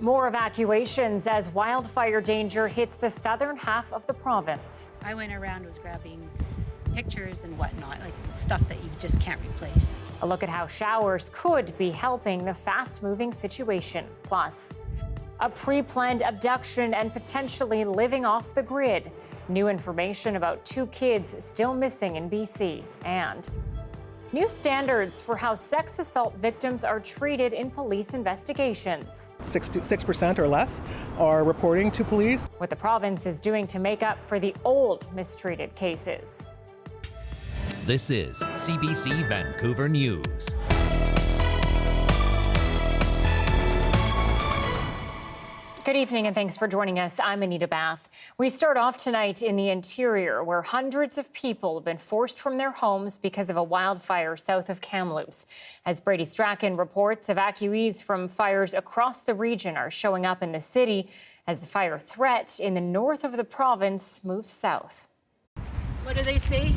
More evacuations as wildfire danger hits the southern half of the province. I went around, was grabbing pictures and whatnot, like stuff that you just can't replace. A look at how showers could be helping the fast-moving situation. Plus, a pre-planned abduction and potentially living off the grid. New information about 2 kids still missing in BC. And new standards for how sex assault victims are treated in police investigations. 6% or less are reporting to police. What the province is doing to make up for the old mistreated cases. This is CBC Vancouver News. Good evening and thanks for joining us. I'm Anita Bathe. We start off tonight in the interior where hundreds of people have been forced from their homes because of a wildfire south of Kamloops. As Brady Strachan reports, evacuees from fires across the region are showing up in the city as the fire threat in the north of the province moves south. What do they say?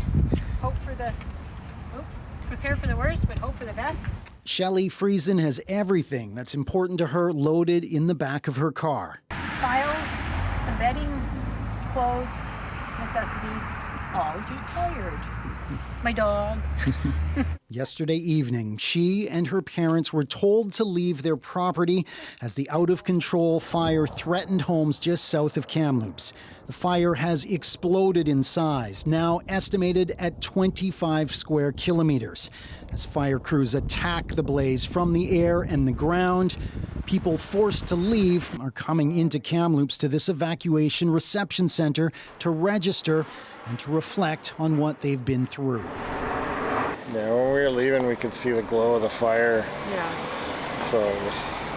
Prepare for the worst, but hope for the best. Shelley Friesen has everything that's important to her loaded in the back of her car. Files, some bedding, clothes, necessities. Oh, you're tired. My dog. Yesterday evening, she and her parents were told to leave their property as the out-of-control fire threatened homes just south of Kamloops. The fire has exploded in size, now estimated at 25 square kilometers. As fire crews attack the blaze from the air and the ground, people forced to leave are coming into Kamloops to this evacuation reception center to register and to reflect on what they've been through. Yeah, when we were leaving, we could see the glow of the fire. Yeah. So it was,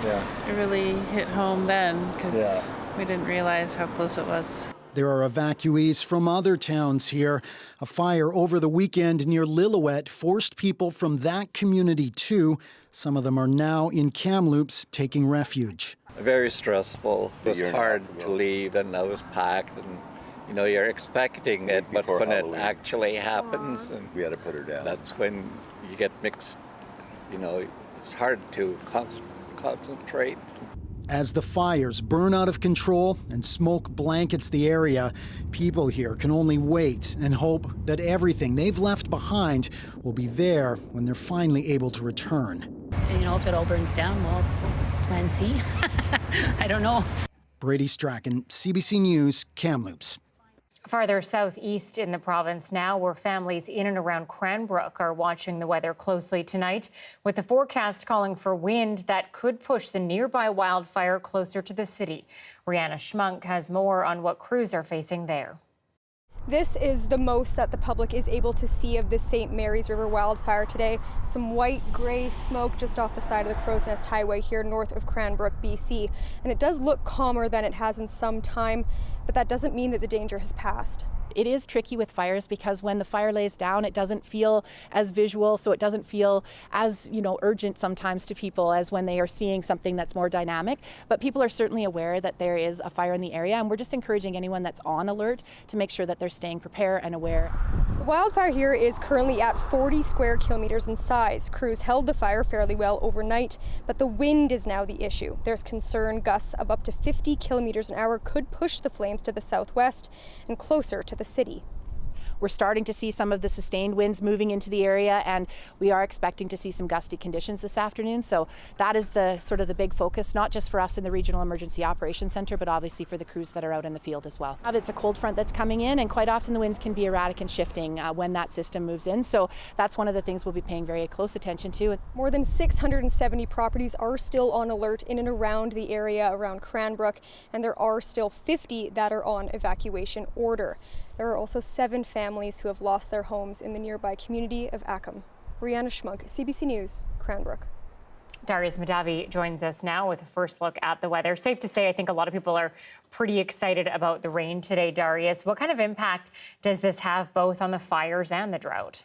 It really hit home then because Yeah. we didn't realize how close it was. There are evacuees from other towns here. A fire over the weekend near Lillooet forced people from that community too. Some of them are now in Kamloops taking refuge. Very stressful. It was hard to leave, and I was packed, and you know, you're expecting it, but when it actually happens, and we had to put her down. That's when you get mixed. You know, it's hard to concentrate. As the fires burn out of control and smoke blankets the area, people here can only wait and hope that everything they've left behind will be there when they're finally able to return. You know, if it all burns down, well, plan C. I don't know. Brady Strachan, CBC News, Kamloops. Farther southeast in the province now, where families in and around Cranbrook are watching the weather closely tonight, with the forecast calling for wind that could push the nearby wildfire closer to the city. Rihanna Schmunk has more on what crews are facing there. This is the most that the public is able to see of the St. Mary's River wildfire today. Some white-gray smoke just off the side of the Crow's Nest Highway here north of Cranbrook, BC. And it does look calmer than it has in some time, but that doesn't mean that the danger has passed. It is tricky with fires because when the fire lays down, it doesn't feel as visual, so it doesn't feel as, urgent sometimes to people as when they are seeing something that's more dynamic. But people are certainly aware that there is a fire in the area, and we're just encouraging anyone that's on alert to make sure that they're staying prepared and aware. The wildfire here is currently at 40 square kilometers in size. Crews held the fire fairly well overnight, but the wind is now the issue. There's concern gusts of up to 50 kilometers an hour could push the flames to the southwest and closer to the city. We're starting to see some of the sustained winds moving into the area, and we are expecting to see some gusty conditions this afternoon. So that is the sort of the big focus, not just for us in the Regional Emergency Operations Center, but obviously for the crews that are out in the field as well. It's a cold front that's coming in, and quite often the winds can be erratic and shifting when that system moves in. So that's one of the things we'll be paying very close attention to. More than 670 properties are still on alert in and around the area around Cranbrook, and there are still 50 that are on evacuation order. There are also 7 families who have lost their homes in the nearby community of Ackham. Rihanna Schmunk, CBC News, Cranbrook. Darius Madavi joins us now with a first look at the weather. Safe to say, I think a lot of people are pretty excited about the rain today, Darius. What kind of impact does this have both on the fires and the drought?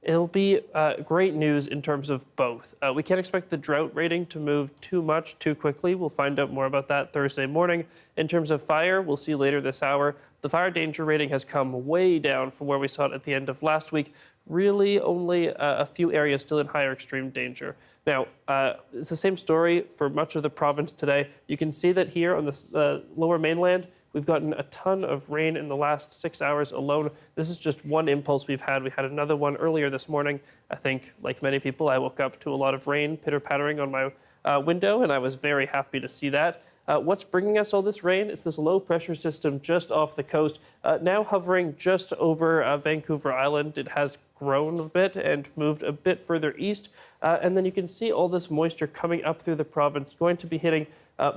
It'll be great news in terms of both. We can't expect the drought rating to move too much too quickly. We'll find out more about that Thursday morning. In terms of fire, we'll see later this hour. The fire danger rating has come way down from where we saw it at the end of last week. Really only a few areas still in higher extreme danger. Now, it's the same story for much of the province today. You can see that here on the lower mainland, we've gotten a ton of rain in the last 6 hours alone. This is just one impulse we've had. We had another one earlier this morning. I think, like many people, I woke up to a lot of rain pitter-pattering on my window, and I was very happy to see that. What's bringing us all this rain? It's this low-pressure system just off the coast, now hovering just over Vancouver Island. It has grown a bit and moved a bit further east. And then you can see all this moisture coming up through the province, going to be hitting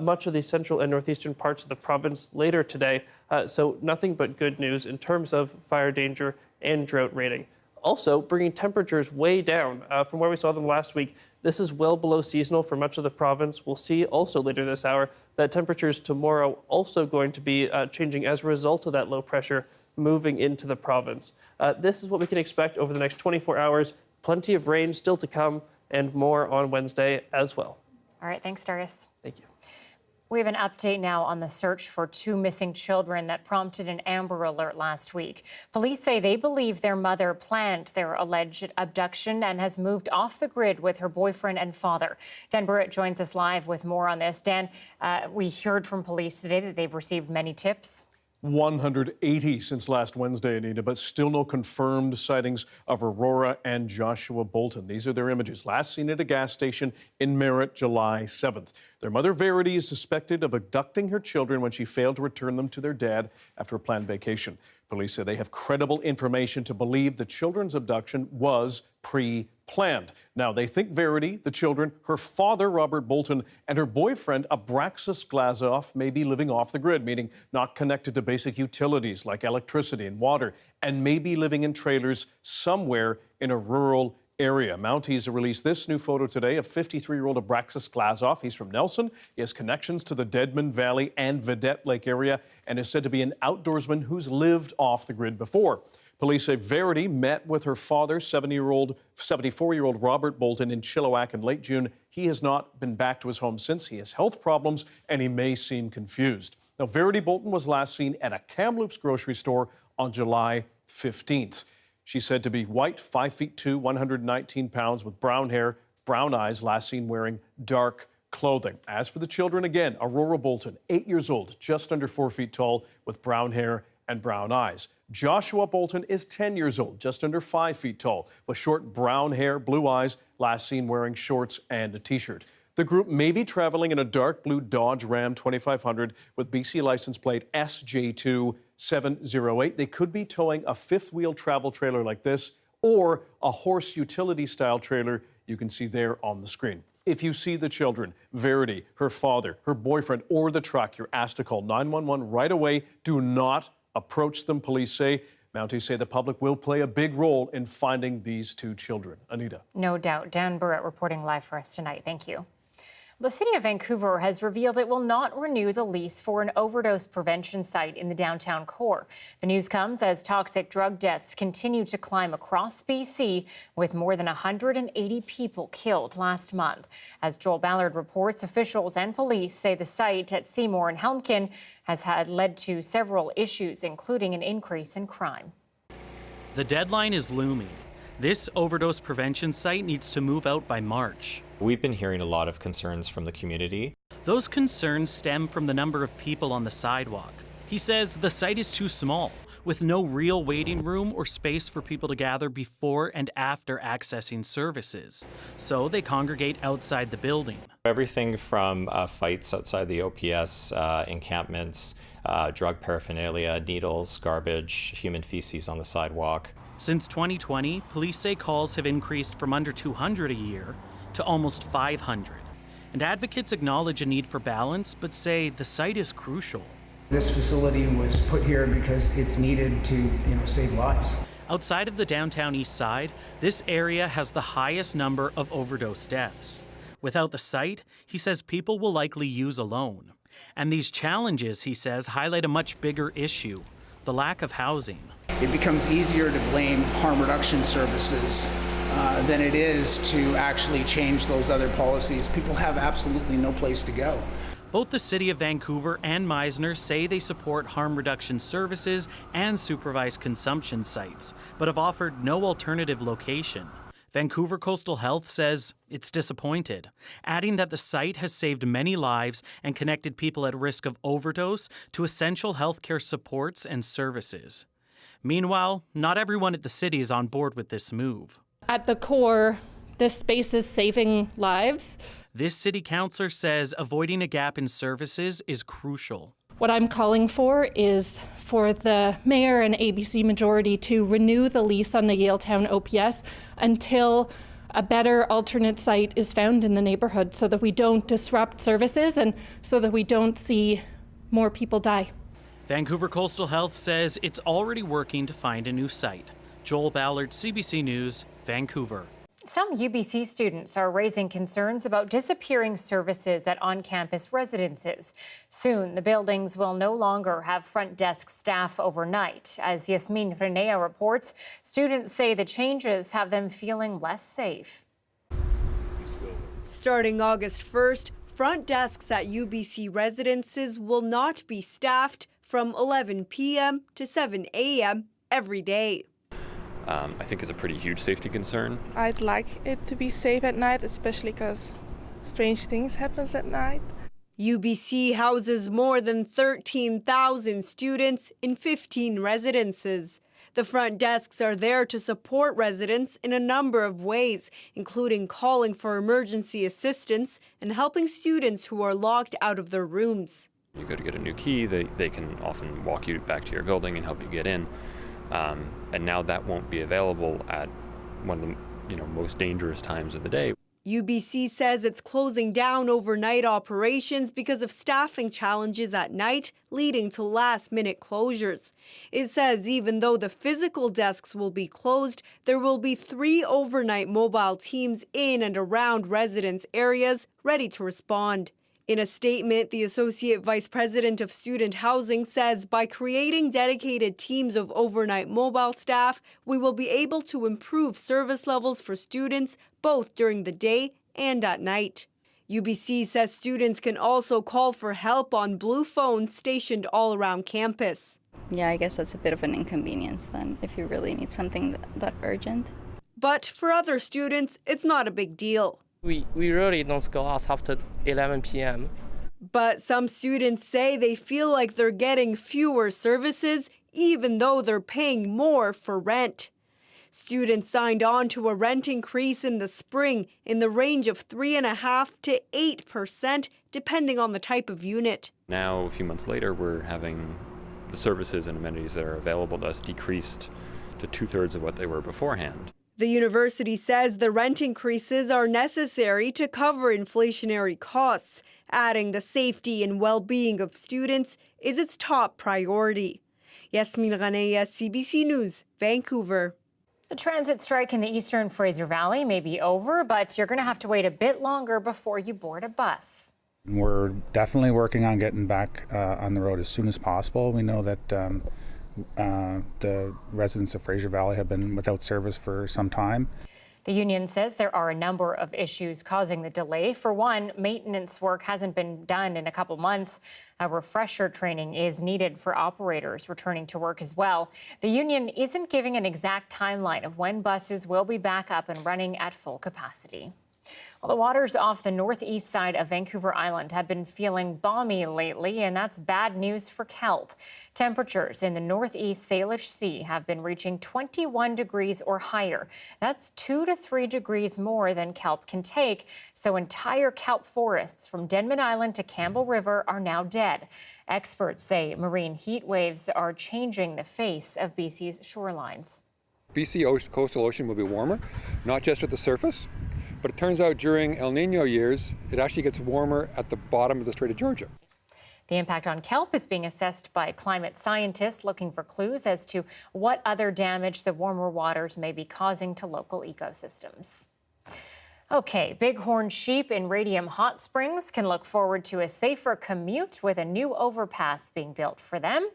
much of the central and northeastern parts of the province later today. So nothing but good news in terms of fire danger and drought rating. Also, bringing temperatures way down from where we saw them last week. This is well below seasonal for much of the province. We'll see also later this hour that temperatures tomorrow also going to be changing as a result of that low pressure moving into the province. This is what we can expect over the next 24 hours. Plenty of rain still to come and more on Wednesday as well. All right, thanks, Darius. Thank you. We have an update now on the search for 2 missing children that prompted an Amber Alert last week. Police say they believe their mother planned their alleged abduction and has moved off the grid with her boyfriend and father. Dan Burrett joins us live with more on this. Dan, we heard from police today that they've received many tips. 180 since last Wednesday, Anita, but still no confirmed sightings of Aurora and Joshua Bolton. These are their images, last seen at a gas station in Merritt, July 7th. Their mother, Verity, is suspected of abducting her children when she failed to return them to their dad after a planned vacation. Police say they have credible information to believe the children's abduction was pre-planned. Now, they think Verity, the children, her father, Robert Bolton, and her boyfriend, Abraxas Glazoff, may be living off the grid, meaning not connected to basic utilities like electricity and water, and may be living in trailers somewhere in a rural area. Mounties released this new photo today of 53-year-old Abraxas Glazoff. He's from Nelson. He has connections to the Deadman Valley and Vedette Lake area and is said to be an outdoorsman who's lived off the grid before. Police say Verity met with her father, 74-year-old Robert Bolton, in Chilliwack in late June. He has not been back to his home since. He has health problems and he may seem confused. Now, Verity Bolton was last seen at a Kamloops grocery store on July 15th. She's said to be white, 5'2", 119 pounds, with brown hair, brown eyes, last seen wearing dark clothing. As for the children, again, Aurora Bolton, 8 years old, just under 4 feet tall, with brown hair and brown eyes. Joshua Bolton is 10 years old, just under 5 feet tall, with short brown hair, blue eyes, last seen wearing shorts and a T-shirt. The group may be traveling in a dark blue Dodge Ram 2500 with BC license plate SJ2708. They could be towing a fifth-wheel travel trailer like this or a horse utility-style trailer you can see there on the screen. If you see the children, Verity, her father, her boyfriend, or the truck, you're asked to call 911 right away. Do not approach them, police say. Mounties say the public will play a big role in finding these 2 children. Anita. No doubt. Dan Burrett reporting live for us tonight. Thank you. The City of Vancouver has revealed it will not renew the lease for an overdose prevention site in the downtown core. The news comes as toxic drug deaths continue to climb across BC, with more than 180 people killed last month. As Joel Ballard reports, officials and police say the site at Seymour and Helmkin has led to several issues, including an increase in crime. The deadline is looming. This overdose prevention site needs to move out by March. We've been hearing a lot of concerns from the community. Those concerns stem from the number of people on the sidewalk. He says the site is too small, with no real waiting room or space for people to gather before and after accessing services. So they congregate outside the building. Everything from fights outside the OPS, encampments, drug paraphernalia, needles, garbage, human feces on the sidewalk. Since 2020, police say calls have increased from under 200 a year to almost 500. And advocates acknowledge a need for balance, but say the site is crucial. This facility was put here because it's needed to, save lives. Outside of the downtown east side, this area has the highest number of overdose deaths. Without the site, he says people will likely use alone. And these challenges, he says, highlight a much bigger issue: the lack of housing. It becomes easier to blame harm reduction services than it is to actually change those other policies. People have absolutely no place to go. Both the City of Vancouver and Meisner say they support harm reduction services and supervised consumption sites, but have offered no alternative location. Vancouver Coastal Health says it's disappointed, adding that the site has saved many lives and connected people at risk of overdose to essential healthcare supports and services. Meanwhile, not everyone at the city is on board with this move. At the core, this space is saving lives. This city councillor says avoiding a gap in services is crucial. What I'm calling for is for the mayor and ABC majority to renew the lease on the Yaletown OPS until a better alternate site is found in the neighborhood so that we don't disrupt services and so that we don't see more people die. Vancouver Coastal Health says it's already working to find a new site. Joel Ballard, CBC News, Vancouver. Some UBC students are raising concerns about disappearing services at on-campus residences. Soon, the buildings will no longer have front desk staff overnight. As Yasmin Renea reports, students say the changes have them feeling less safe. Starting August 1st, front desks at UBC residences will not be staffed from 11 p.m. to 7 a.m. every day. I think is a pretty huge safety concern. I'd like it to be safe at night, especially because strange things happen at night. UBC houses more than 13,000 students in 15 residences. The front desks are there to support residents in a number of ways, including calling for emergency assistance and helping students who are locked out of their rooms. You go to get a new key, they can often walk you back to your building and help you get in. And now that won't be available at one of the most dangerous times of the day. UBC says it's closing down overnight operations because of staffing challenges at night, leading to last-minute closures. It says even though the physical desks will be closed, there will be 3 overnight mobile teams in and around residence areas ready to respond. In a statement, the Associate Vice President of Student Housing says by creating dedicated teams of overnight mobile staff, we will be able to improve service levels for students both during the day and at night. UBC says students can also call for help on blue phones stationed all around campus. Yeah, I guess that's a bit of an inconvenience then if you really need something that urgent. But for other students, it's not a big deal. We really don't go out after 11 p.m. But some students say they feel like they're getting fewer services even though they're paying more for rent. Students signed on to a rent increase in the spring in the range of 3.5% to 8%, depending on the type of unit. Now, a few months later, we're having the services and amenities that are available to us decreased to 2/3 of what they were beforehand. The university says the rent increases are necessary to cover inflationary costs, adding the safety and well-being of students is its top priority. Yasmin Renea, CBC News, Vancouver. The transit strike in the eastern Fraser Valley may be over, but you're going to have to wait a bit longer before you board a bus. We're definitely working on getting back on the road as soon as possible. We know that the residents of Fraser Valley have been without service for some time. The union says there are a number of issues causing the delay. For one, maintenance work hasn't been done in a couple months. A refresher training is needed for operators returning to work as well. The union isn't giving an exact timeline of when buses will be back up and running at full capacity. Well, the waters off the northeast side of Vancouver Island have been feeling balmy lately, and that's bad news for kelp. Temperatures in the northeast Salish Sea have been reaching 21 degrees or higher. That's 2 to 3 degrees more than kelp can take, so entire kelp forests from Denman Island to Campbell River are now dead. Experts say marine heat waves are changing the face of BC's shorelines. BC coastal ocean will be warmer, not just at the surface, but it turns out during El Nino years, it actually gets warmer at the bottom of the Strait of Georgia. The impact on kelp is being assessed by climate scientists looking for clues as to what other damage the warmer waters may be causing to local ecosystems. Okay, bighorn sheep in Radium Hot Springs can look forward to a safer commute with a new overpass being built for them.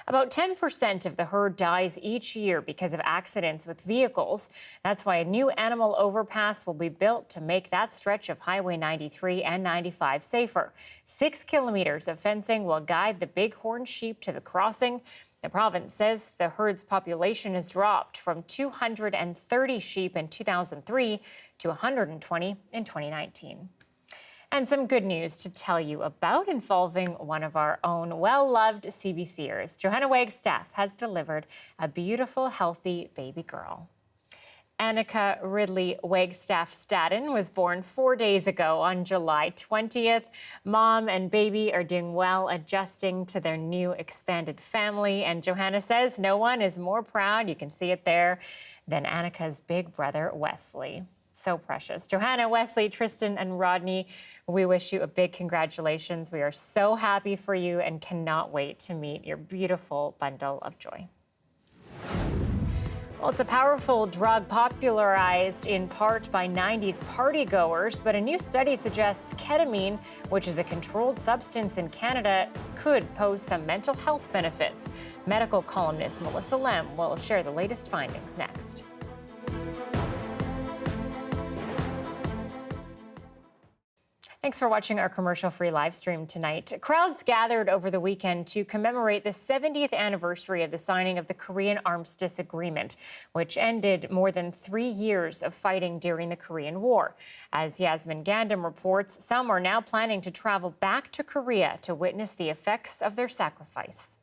About 10% of the herd dies each year because of accidents with vehicles. That's why a new animal overpass will be built to make that stretch of Highway 93 and 95 safer. 6 kilometers of fencing will guide the bighorn sheep to the crossing. The province says the herd's population has dropped from 230 sheep in 2003 to 120 in 2019. And some good news to tell you about involving one of our own well-loved CBCers. Johanna Wagstaff has delivered a beautiful, healthy baby girl. Annika Ridley Wagstaff-Staden was born 4 days ago on July 20th. Mom and baby are doing well, adjusting to their new expanded family. And Johanna says no one is more proud, you can see it there, than Annika's big brother, Wesley. So precious. Johanna, Wesley, Tristan, and Rodney, we wish you a big congratulations. We are so happy for you and cannot wait to meet your beautiful bundle of joy. Well, it's a powerful drug popularized in part by 90s partygoers, but a new study suggests ketamine, which is a controlled substance in Canada, could pose some mental health benefits. Medical columnist Melissa Lem will share the latest findings next. Thanks for watching our commercial-free live stream tonight. Crowds gathered over the weekend to commemorate the 70th anniversary of the signing of the Korean Armistice Agreement, which ended more than 3 years of fighting during the Korean War. As Yasmin Gandam reports, some are now planning to travel back to Korea to witness the effects of their sacrifice.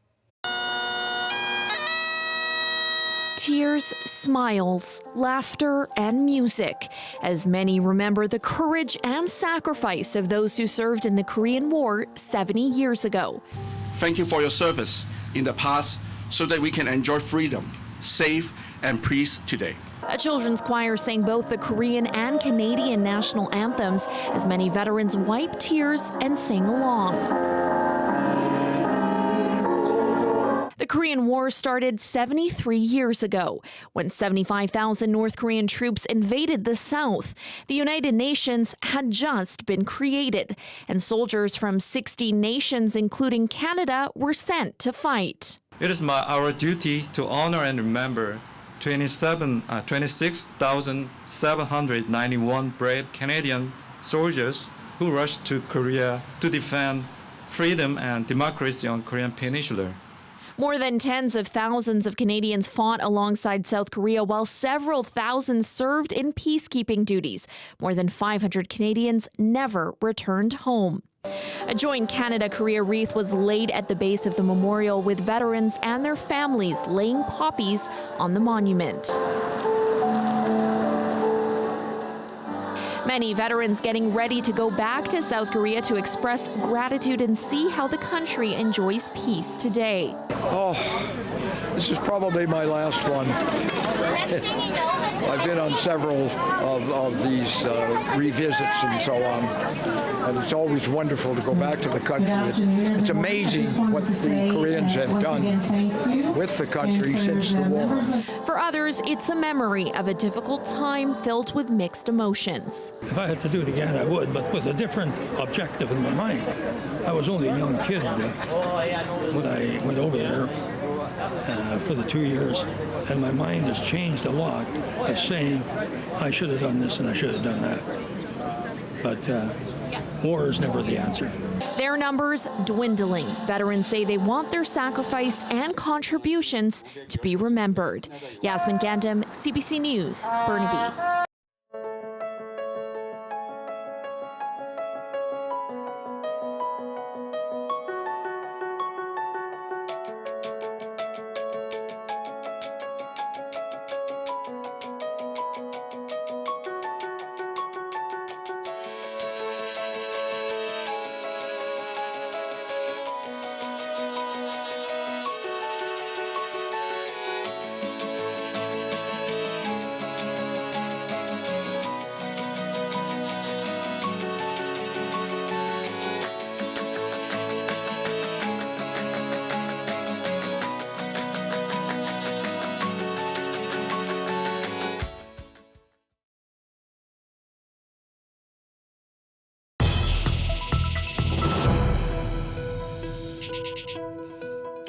Tears, smiles, laughter, and music, as many remember the courage and sacrifice of those who served in the Korean War 70 years ago. Thank you for your service in the past so that we can enjoy freedom, safe, and peace today. A children's choir sang both the Korean and Canadian national anthems as many veterans wiped tears and sang along. The Korean War started 73 years ago, when 75,000 North Korean troops invaded the South. The United Nations had just been created, and soldiers from 60 nations, including Canada, were sent to fight. It is our duty to honor and remember 26,791 brave Canadian soldiers who rushed to Korea to defend freedom and democracy on Korean Peninsula. More than tens of thousands of Canadians fought alongside South Korea, while several thousand served in peacekeeping duties. More than 500 Canadians never returned home. A joint Canada-Korea wreath was laid at the base of the memorial, with veterans and their families laying poppies on the monument. Many veterans getting ready to go back to South Korea to express gratitude and see how the country enjoys peace today. Oh, this is probably my last one. I've been on several of these revisits and so on, and it's always wonderful to go back to the country. It's amazing what the Koreans have done with the country since the war. For others, it's a memory of a difficult time filled with mixed emotions. If I had to do it again, I would, but with a different objective in my mind. I was only a young kid when I went over there for the 2 years, and my mind has changed a lot of saying, I should have done this and I should have done that. But war is never the answer. Their numbers dwindling. Veterans say they want their sacrifice and contributions to be remembered. Yasmin Gandam, CBC News, Burnaby.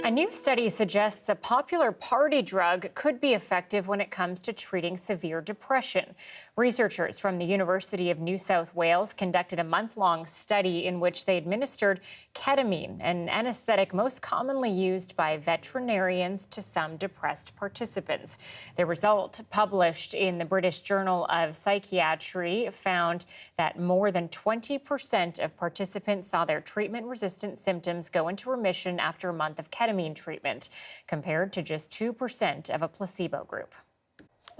A new study suggests a popular party drug could be effective when it comes to treating severe depression. Researchers from the University of New South Wales conducted a month-long study in which they administered ketamine, an anesthetic most commonly used by veterinarians to some depressed participants. The result, published in the British Journal of Psychiatry, found that more than 20% of participants saw their treatment-resistant symptoms go into remission after a month of ketamine treatment, compared to just 2% of a placebo group.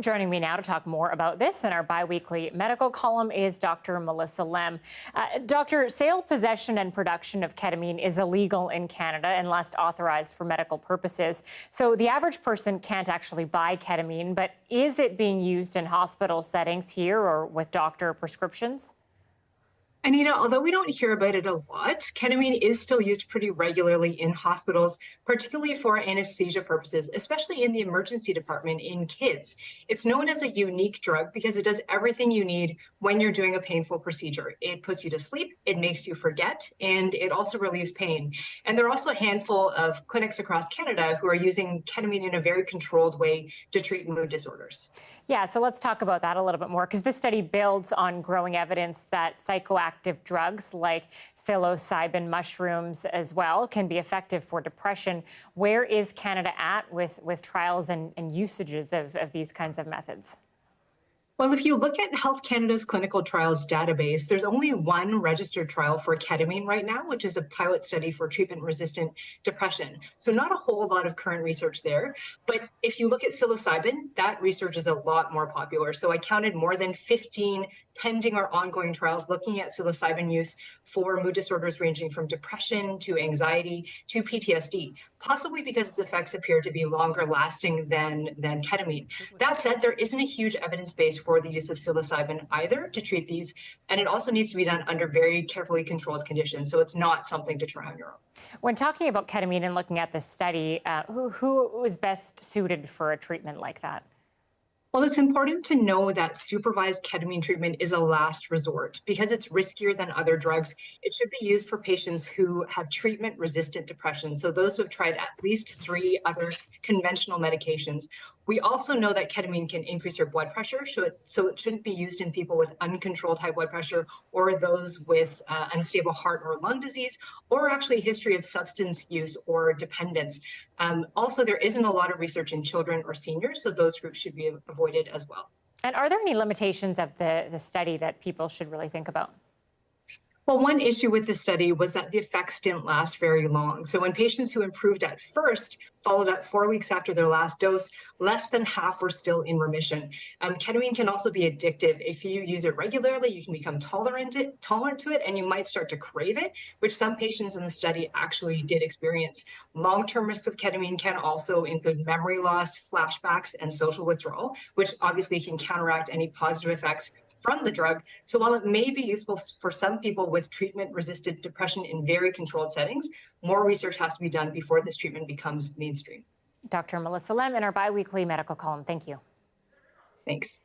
Joining me now to talk more about this in our bi-weekly medical column is Dr. Melissa Lem. Doctor, sale, possession and production of ketamine is illegal in Canada unless authorized for medical purposes. So the average person can't actually buy ketamine, but is it being used in hospital settings here or with doctor prescriptions? Anita, although we don't hear about it a lot, ketamine is still used pretty regularly in hospitals, particularly for anesthesia purposes, especially in the emergency department in kids. It's known as a unique drug because it does everything you need when you're doing a painful procedure. It puts you to sleep, it makes you forget, and it also relieves pain. And there are also a handful of clinics across Canada who are using ketamine in a very controlled way to treat mood disorders. Yeah, so let's talk about that a little bit more, because this study builds on growing evidence that psychoactive drugs like psilocybin mushrooms as well can be effective for depression. Where is Canada at with trials and usages of these kinds of methods? Well, if you look at Health Canada's clinical trials database, there's only one registered trial for ketamine right now, which is a pilot study for treatment-resistant depression. So not a whole lot of current research there. But if you look at psilocybin, that research is a lot more popular. So I counted more than 15 pending or ongoing trials looking at psilocybin use for mood disorders ranging from depression to anxiety to PTSD, possibly because its effects appear to be longer lasting than ketamine. That said, there isn't a huge evidence base for the use of psilocybin either to treat these, and it also needs to be done under very carefully controlled conditions, so it's not something to try on your own. When talking about ketamine and looking at this study, who is best suited for a treatment like that? Well, it's important to know that supervised ketamine treatment is a last resort. Because it's riskier than other drugs, it should be used for patients who have treatment-resistant depression, so those who have tried at least 3 other conventional medications. We also know that ketamine can increase your blood pressure, so it shouldn't be used in people with uncontrolled high blood pressure or those with unstable heart or lung disease, or actually a history of substance use or dependence. Also, there isn't a lot of research in children or seniors, so those groups should be avoided as well. And are there any limitations of the study that people should really think about? Well, one issue with the study was that the effects didn't last very long. So when patients who improved at first followed up 4 weeks after their last dose, less than half were still in remission. Ketamine can also be addictive. If you use it regularly, you can become tolerant to it, and you might start to crave it, which some patients in the study actually did experience. Long-term risks of ketamine can also include memory loss, flashbacks, and social withdrawal, which obviously can counteract any positive effects from the drug. So while it may be useful for some people with treatment-resistant depression in very controlled settings, more research has to be done before this treatment becomes mainstream. Dr. Melissa Lem in our bi-weekly medical column. Thank you. Thanks.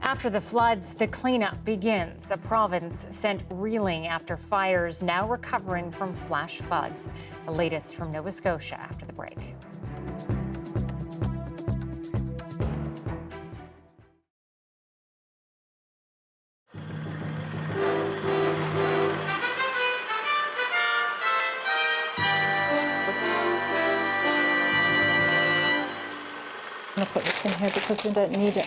After the floods, the cleanup begins. A province sent reeling after fires, now recovering from flash floods. The latest from Nova Scotia after the break. I'm going to put this in here because we don't need it.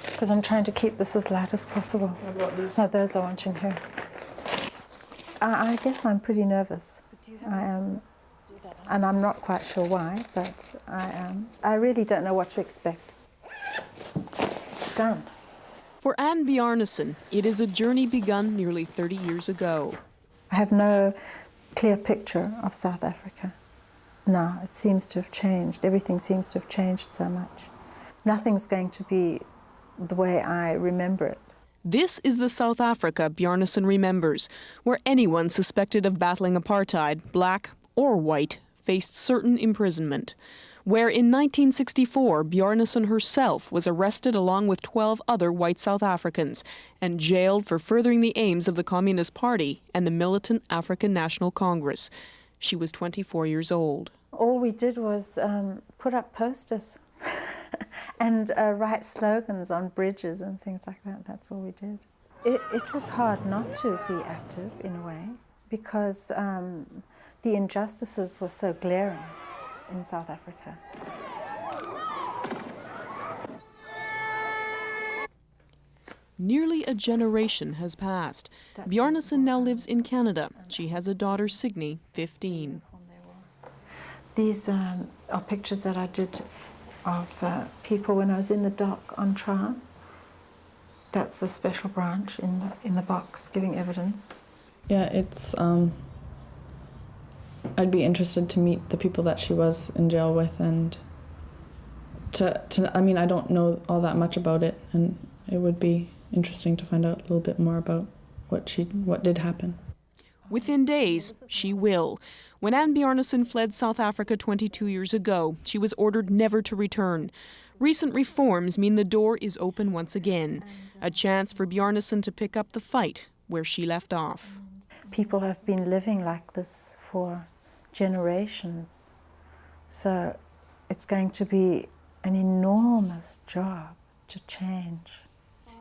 Because I'm trying to keep this as light as possible. No, those I want in here. I guess I'm pretty nervous. I am, and I'm not quite sure why, but I am. I really don't know what to expect. It's done. For Anne Bjarnason, it is a journey begun nearly 30 years ago. I have no clear picture of South Africa. No, it seems to have changed. Everything seems to have changed so much. Nothing's going to be the way I remember it. This is the South Africa Bjarnason remembers, where anyone suspected of battling apartheid, black or white, faced certain imprisonment. Where in 1964, Bjarnason herself was arrested along with 12 other white South Africans and jailed for furthering the aims of the Communist Party and the militant African National Congress. She was 24 years old. All we did was put up posters and write slogans on bridges and things like that. That's all we did. It was hard not to be active in a way because the injustices were so glaring in South Africa. Nearly a generation has passed. Bjarnason now lives in Canada. She has a daughter, Signe, 15. These are pictures that I did of people when I was in the dock on trial. That's the special branch in the box giving evidence. Yeah, it's. I'd be interested to meet the people that she was in jail with, and I mean, I don't know all that much about it, and it would be interesting to find out a little bit more about what did happen. Within days, she will. When Anne Bjarnason fled South Africa 22 years ago, she was ordered never to return. Recent reforms mean the door is open once again, a chance for Bjarnason to pick up the fight where she left off. People have been living like this for generations, so it's going to be an enormous job to change.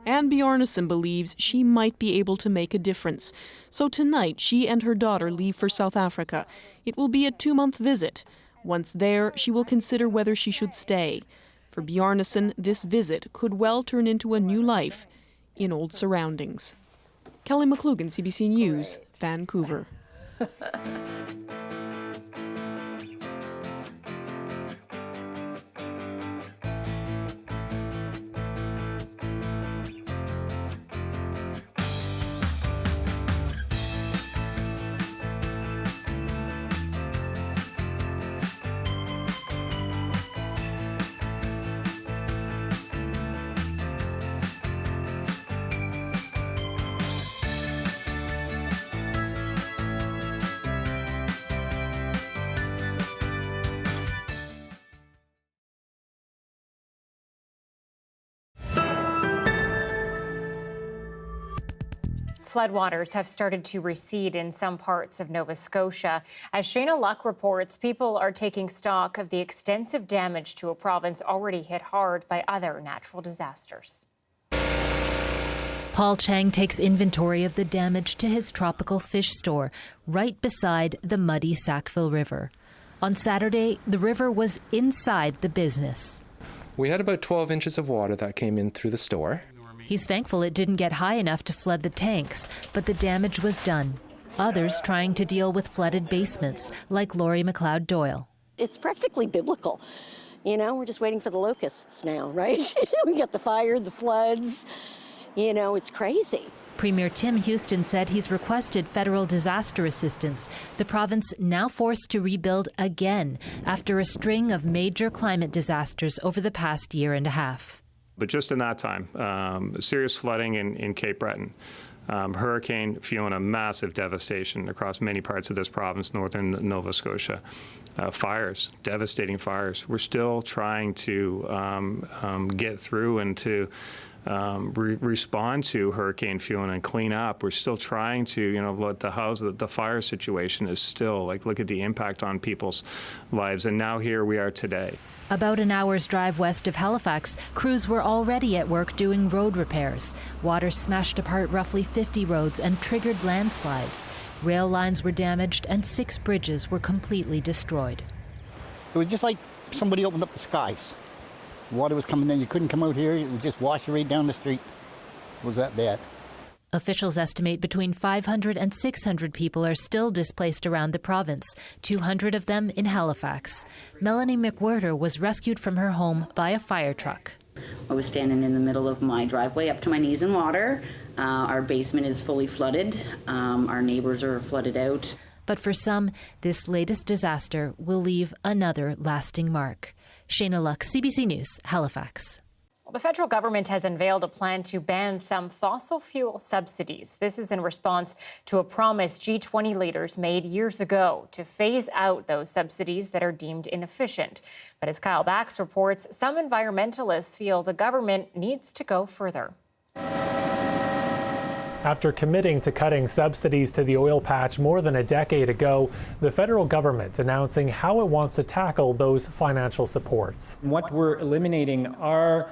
Anne Bjarnason believes she might be able to make a difference. So tonight, she and her daughter leave for South Africa. It will be a 2-month visit. Once there, she will consider whether she should stay. For Bjarnason, this visit could well turn into a new life in old surroundings. Kelly McClugan, CBC News, Vancouver. Floodwaters have started to recede in some parts of Nova Scotia. As Shayna Luck reports, people are taking stock of the extensive damage to a province already hit hard by other natural disasters. Paul Chang takes inventory of the damage to his tropical fish store right beside the muddy Sackville River. On Saturday, the river was inside the business. We had about 12 inches of water that came in through the store. He's thankful it didn't get high enough to flood the tanks, but the damage was done. Others trying to deal with flooded basements, like Laurie McLeod Doyle. It's practically biblical. You know, we're just waiting for the locusts now, right? We got the fire, the floods. You know, it's crazy. Premier Tim Houston said he's requested federal disaster assistance. The province now forced to rebuild again after a string of major climate disasters over the past year and a half. But just in that time, serious flooding in Cape Breton, Hurricane Fiona, massive devastation across many parts of this province, northern Nova Scotia. Fires, devastating fires. We're still trying to get through and to respond to Hurricane Fiona and clean up. We're still trying to, let the fire situation is still, look at the impact on people's lives. And now here we are today. About an hour's drive west of Halifax, crews were already at work doing road repairs. Water smashed apart roughly 50 roads and triggered landslides. Rail lines were damaged and 6 bridges were completely destroyed. It was just like somebody opened up the skies. Water was coming in. You couldn't come out here. It would just wash you right down the street. It was that bad. Officials estimate between 500 and 600 people are still displaced around the province, 200 of them in Halifax. Melanie McWhirter was rescued from her home by a fire truck. I was standing in the middle of my driveway up to my knees in water. Our basement is fully flooded. Our neighbors are flooded out. But for some, this latest disaster will leave another lasting mark. Shayna Luck, CBC News, Halifax. The federal government has unveiled a plan to ban some fossil fuel subsidies. This is in response to a promise G20 leaders made years ago to phase out those subsidies that are deemed inefficient. But as Kyle Bax reports, some environmentalists feel the government needs to go further. After committing to cutting subsidies to the oil patch more than a decade ago, the federal government announcing how it wants to tackle those financial supports. What we're eliminating are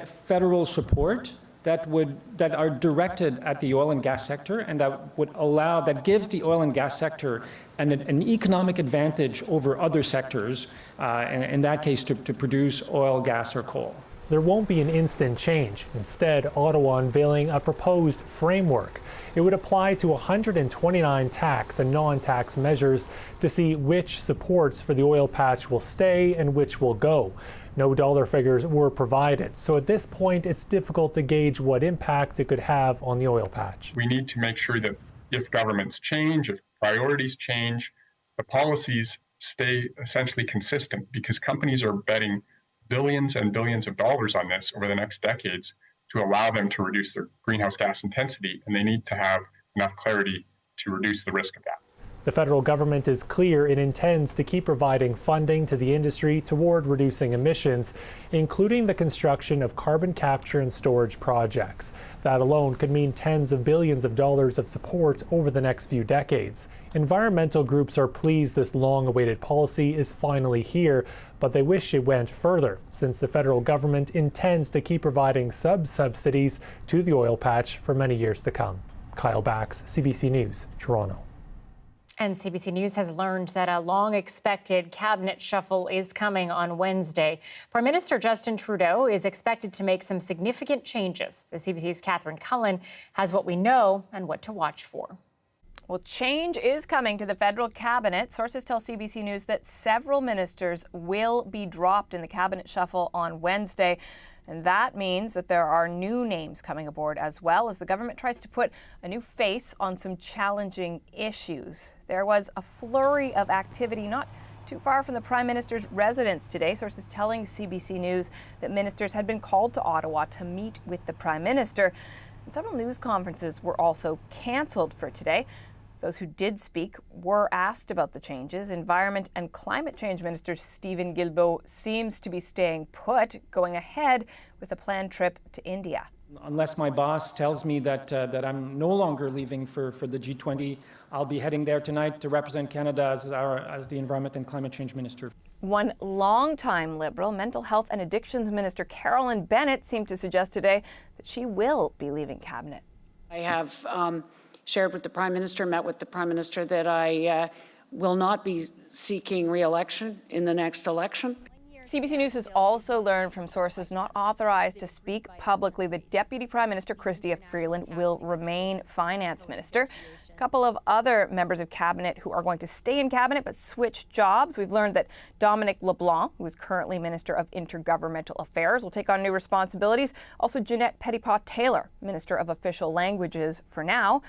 federal support that are directed at the oil and gas sector, and that gives the oil and gas sector an economic advantage over other sectors, in that case to produce oil, gas, or coal. There won't be an instant change. Instead, Ottawa unveiling a proposed framework. It would apply to 129 tax and non-tax measures to see which supports for the oil patch will stay and which will go. No dollar figures were provided, so at this point it's difficult to gauge what impact it could have on the oil patch. We need to make sure that if governments change, if priorities change, the policies stay essentially consistent, because companies are betting billions and billions of dollars on this over the next decades to allow them to reduce their greenhouse gas intensity, and they need to have enough clarity to reduce the risk of that. The federal government is clear it intends to keep providing funding to the industry toward reducing emissions, including the construction of carbon capture and storage projects. That alone could mean tens of billions of dollars of support over the next few decades. Environmental groups are pleased this long-awaited policy is finally here, but they wish it went further, since the federal government intends to keep providing subsidies to the oil patch for many years to come. Kyle Bax, CBC News, Toronto. And CBC News has learned that a long-expected cabinet shuffle is coming on Wednesday. Prime Minister Justin Trudeau is expected to make some significant changes. The CBC's Catherine Cullen has what we know and what to watch for. Well, change is coming to the federal cabinet. Sources tell CBC News that several ministers will be dropped in the cabinet shuffle on Wednesday. And that means that there are new names coming aboard, as well as the government tries to put a new face on some challenging issues. There was a flurry of activity not too far from the Prime Minister's residence today. Sources telling CBC News that ministers had been called to Ottawa to meet with the Prime Minister. And several news conferences were also cancelled for today. Those who did speak were asked about the changes. Environment and Climate Change Minister Stephen Guilbeault seems to be staying put, going ahead with a planned trip to India. Unless my boss tells me that I'm no longer leaving for the G20, I'll be heading there tonight to represent Canada as the Environment and Climate Change Minister. One longtime Liberal, Mental Health and Addictions Minister Carolyn Bennett seemed to suggest today that she will be leaving Cabinet. I have shared with the Prime Minister, met with the Prime Minister, that I will not be seeking re-election in the next election. CBC News has also learned from sources not authorized to speak publicly that Deputy Prime Minister Chrystia Freeland will remain Finance Minister. A couple of other members of Cabinet who are going to stay in Cabinet but switch jobs. We've learned that Dominic LeBlanc, who is currently Minister of Intergovernmental Affairs, will take on new responsibilities. Also, Jeanette Petitpas-Taylor, Minister of Official Languages for now.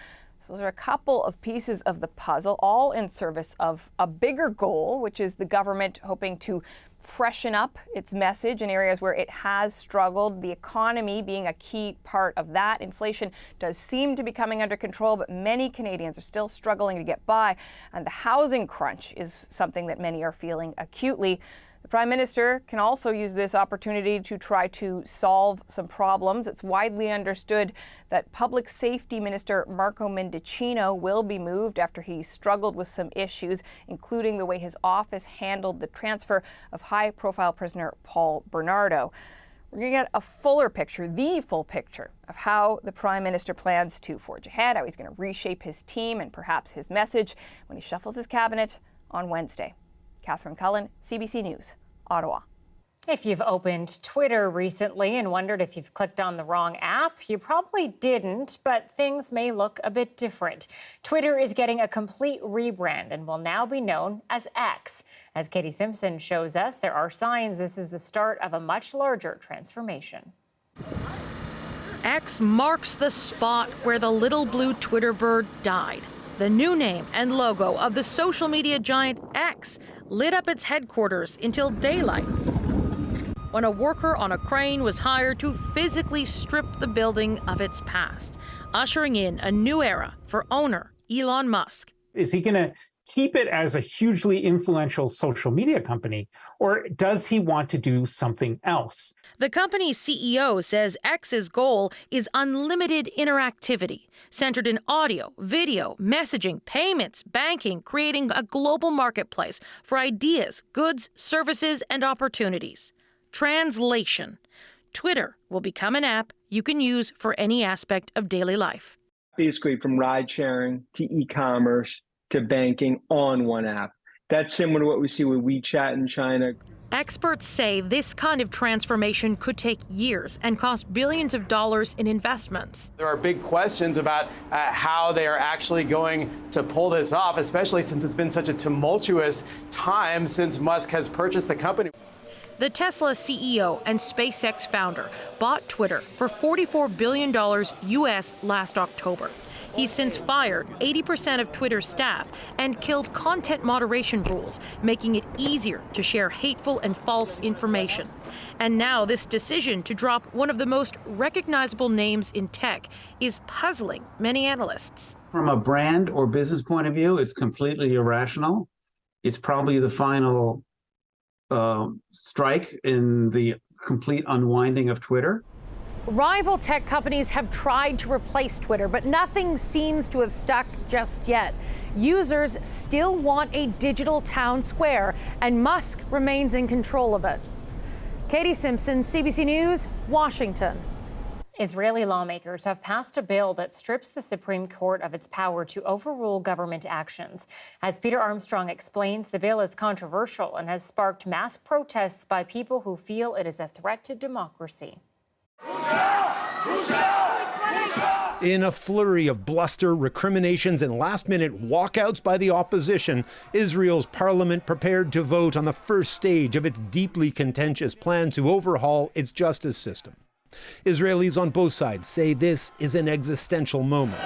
So those are a couple of pieces of the puzzle, all in service of a bigger goal, which is the government hoping to freshen up its message in areas where it has struggled, the economy being a key part of that. Inflation does seem to be coming under control, but many Canadians are still struggling to get by, and the housing crunch is something that many are feeling acutely. The Prime Minister can also use this opportunity to try to solve some problems. It's widely understood that Public Safety Minister Marco Mendicino will be moved after he struggled with some issues, including the way his office handled the transfer of high-profile prisoner Paul Bernardo. We're going to get a fuller picture, the full picture, of how the Prime Minister plans to forge ahead, how he's going to reshape his team and perhaps his message when he shuffles his cabinet on Wednesday. Catherine Cullen, CBC News, Ottawa. If you've opened Twitter recently and wondered if you've clicked on the wrong app, you probably didn't, but things may look a bit different. Twitter is getting a complete rebrand and will now be known as X. As Katie Simpson shows us, there are signs this is the start of a much larger transformation. X marks the spot where the little blue Twitter bird died. The new name and logo of the social media giant X lit up its headquarters until daylight, when a worker on a crane was hired to physically strip the building of its past, ushering in a new era for owner Elon Musk. Is he going to keep it as a hugely influential social media company, or does he want to do something else? The company's CEO says X's goal is unlimited interactivity, centered in audio, video, messaging, payments, banking, creating a global marketplace for ideas, goods, services, and opportunities. Translation: Twitter will become an app you can use for any aspect of daily life. Basically, from ride sharing to e-commerce to banking on one app. That's similar to what we see with WeChat in China. Experts say this kind of transformation could take years and cost billions of dollars in investments. There are big questions about how they are actually going to pull this off, especially since it's been such a tumultuous time since Musk has purchased the company. The Tesla CEO and SpaceX founder bought Twitter for $44 billion US last October. He's since fired 80% of Twitter's staff and killed content moderation rules, making it easier to share hateful and false information. And now this decision to drop one of the most recognizable names in tech is puzzling many analysts. From a brand or business point of view, it's completely irrational. It's probably the final strike in the complete unwinding of Twitter. Rival tech companies have tried to replace Twitter, but nothing seems to have stuck just yet. Users still want a digital town square, and Musk remains in control of it. Katie Simpson, CBC News, Washington. Israeli lawmakers have passed a bill that strips the Supreme Court of its power to overrule government actions. As Peter Armstrong explains, the bill is controversial and has sparked mass protests by people who feel it is a threat to democracy. In a flurry of bluster, recriminations, and last-minute walkouts by the opposition, Israel's parliament prepared to vote on the first stage of its deeply contentious plan to overhaul its justice system. Israelis on both sides say this is an existential moment.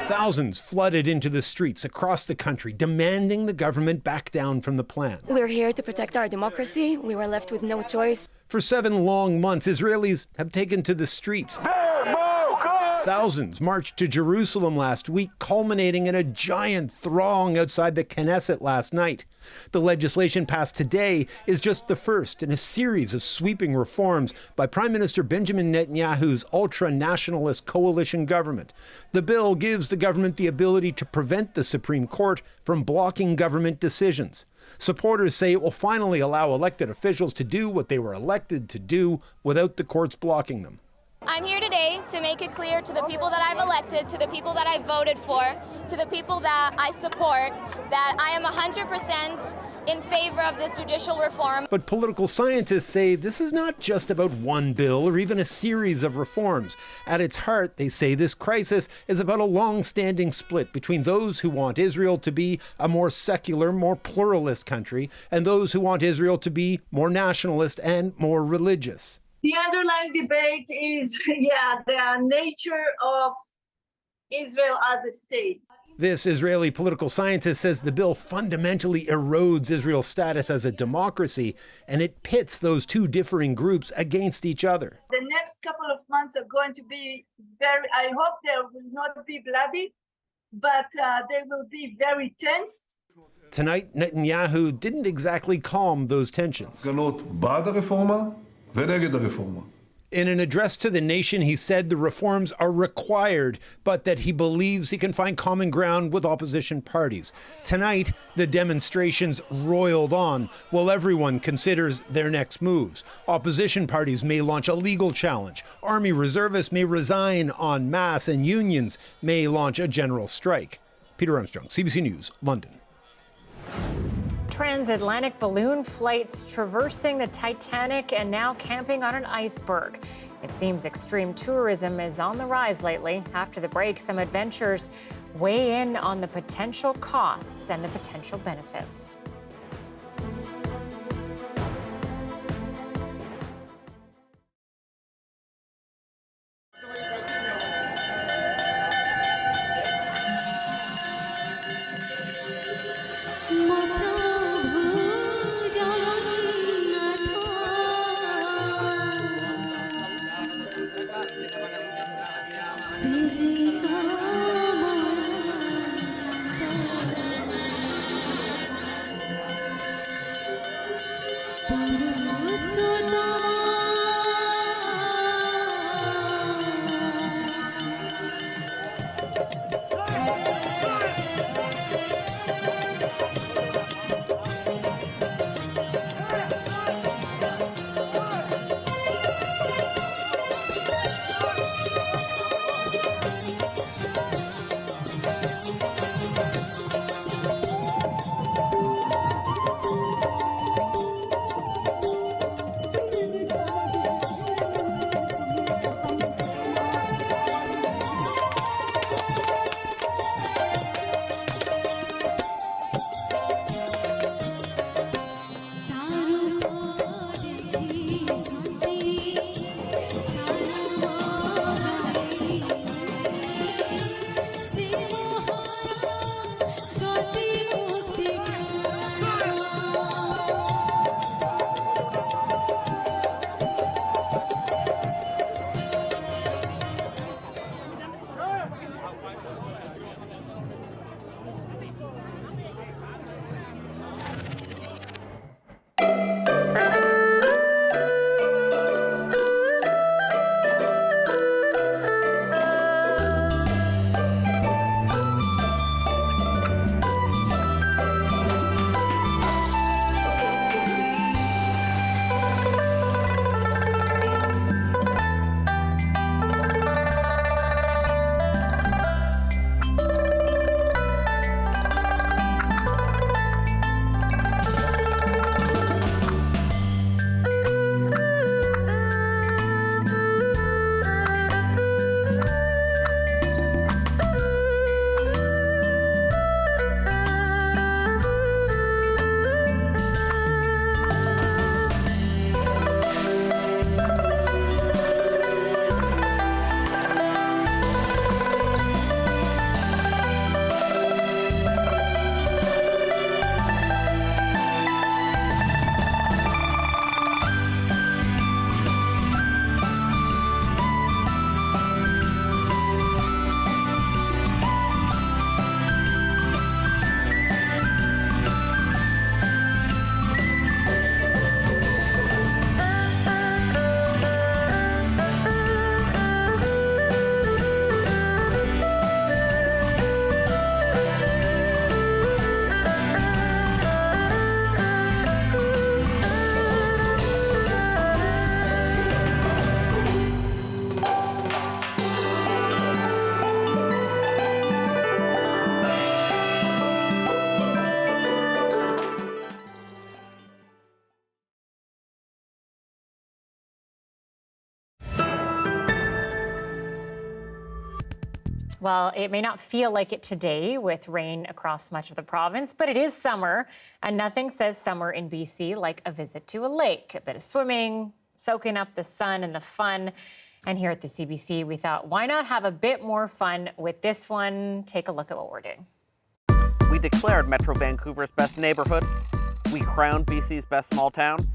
Thousands flooded into the streets across the country, demanding the government back down from the plan. We're here to protect our democracy. We were left with no choice. For 7 long months, Israelis have taken to the streets. Thousands marched to Jerusalem last week, culminating in a giant throng outside the Knesset last night. The legislation passed today is just the first in a series of sweeping reforms by Prime Minister Benjamin Netanyahu's ultra-nationalist coalition government. The bill gives the government the ability to prevent the Supreme Court from blocking government decisions. Supporters say it will finally allow elected officials to do what they were elected to do without the courts blocking them. I'm here today to make it clear to the people that I've elected, to the people that I voted for, to the people that I support, that I am 100% in favor of this judicial reform. But political scientists say this is not just about one bill or even a series of reforms. At its heart, they say this crisis is about a long-standing split between those who want Israel to be a more secular, more pluralist country, and those who want Israel to be more nationalist and more religious. The underlying debate is, the nature of Israel as a state. This Israeli political scientist says the bill fundamentally erodes Israel's status as a democracy, and it pits those two differing groups against each other. The next couple of months are going to be I hope they will not be bloody, but they will be very tense. Tonight, Netanyahu didn't exactly calm those tensions. In an address to the nation, he said the reforms are required, but that he believes he can find common ground with opposition parties. Tonight, the demonstrations roiled on while everyone considers their next moves. Opposition parties may launch a legal challenge. Army reservists may resign en masse, and unions may launch a general strike. Peter Armstrong, CBC News, London. Transatlantic balloon flights traversing the Titanic and now camping on an iceberg. It seems extreme tourism is on the rise lately. After the break, some adventurers weigh in on the potential costs and the potential benefits. Well, it may not feel like it today with rain across much of the province, but it is summer, and nothing says summer in BC like a visit to a lake. A bit of swimming, soaking up the sun and the fun. And here at the CBC, we thought, why not have a bit more fun with this one? Take a look at what we're doing. We declared Metro Vancouver's best neighborhood. We crowned BC's best small town.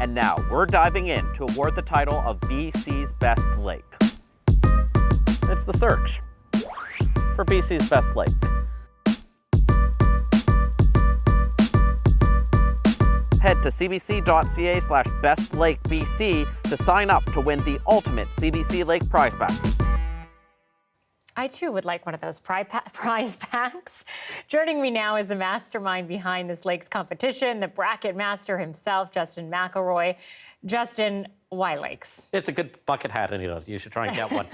And now we're diving in to award the title of BC's best lake. It's the search for BC's best lake. Head to cbc.ca/bestlakebc to sign up to win the ultimate CBC Lake prize pack. I, too, would like one of those prize packs. Joining me now is the mastermind behind this lakes competition, the bracket master himself, Justin McElroy. Justin, why lakes? It's a good bucket hat, Anita. You should try and get one.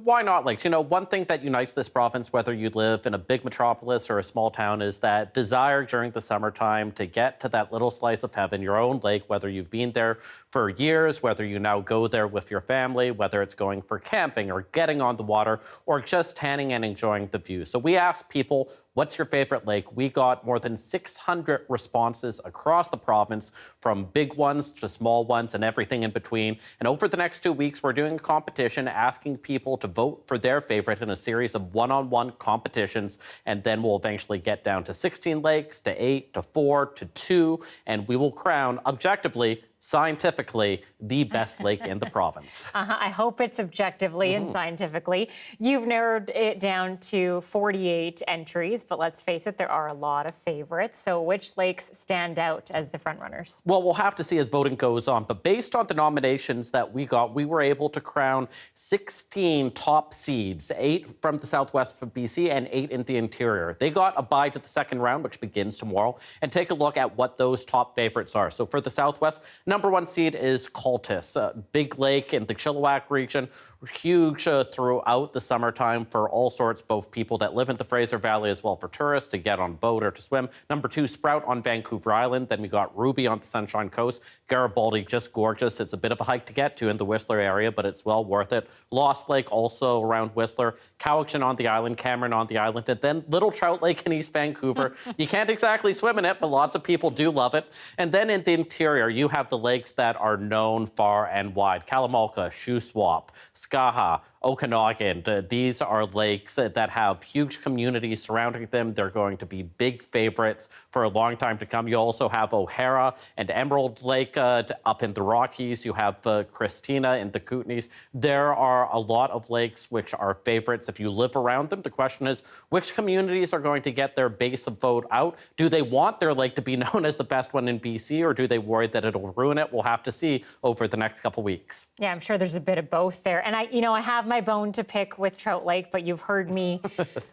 Why not lakes? You know, one thing that unites this province, whether you live in a big metropolis or a small town, is that desire during the summertime to get to that little slice of heaven, your own lake, whether you've been there for years, whether you now go there with your family, whether it's going for camping or getting on the water or just tanning and enjoying the view. So we asked people, what's your favorite lake? We got more than 600 responses across the province, from big ones to small ones and everything in between. And over the next 2 weeks, we're doing a competition asking people to vote for their favorite in a series of one-on-one competitions. And then we'll eventually get down to 16 lakes, to 8, to 4, to 2, and we will crown objectively, scientifically, the best lake in the province. I hope it's objectively and scientifically. You've narrowed it down to 48 entries, but let's face it, there are a lot of favorites. So which lakes stand out as the frontrunners? Well, we'll have to see as voting goes on, but based on the nominations that we got, we were able to crown 16 top seeds, 8 from the southwest of BC and 8 in the interior. They got a bye to the second round, which begins tomorrow, and take a look at what those top favorites are. So for the southwest, number 1 seed is Cultus, a big lake in the Chilliwack region, huge throughout the summertime for all sorts, both people that live in the Fraser Valley as well for tourists to get on boat or to swim. Number 2, Sprout on Vancouver Island. Then we got Ruby on the Sunshine Coast. Garibaldi, just gorgeous. It's a bit of a hike to get to in the Whistler area, but it's well worth it. Lost Lake also around Whistler. Cowichan on the island, Cameron on the island, and then Little Trout Lake in East Vancouver. You can't exactly swim in it, but lots of people do love it. And then in the interior, you have the lakes that are known far and wide. Kalamalka, Shuswap, Skaha, Okanagan. These are lakes that have huge communities surrounding them. They're going to be big favorites for a long time to come. You also have O'Hara and Emerald Lake up in the Rockies. You have Christina in the Kootenays. There are a lot of lakes which are favorites if you live around them. The question is, which communities are going to get their base of vote out? Do they want their lake to be known as the best one in BC, or do they worry that it'll ruin it? We'll have to see over the next couple weeks. Yeah, I'm sure there's a bit of both there. And I have my bone to pick with Trout Lake, but you've heard me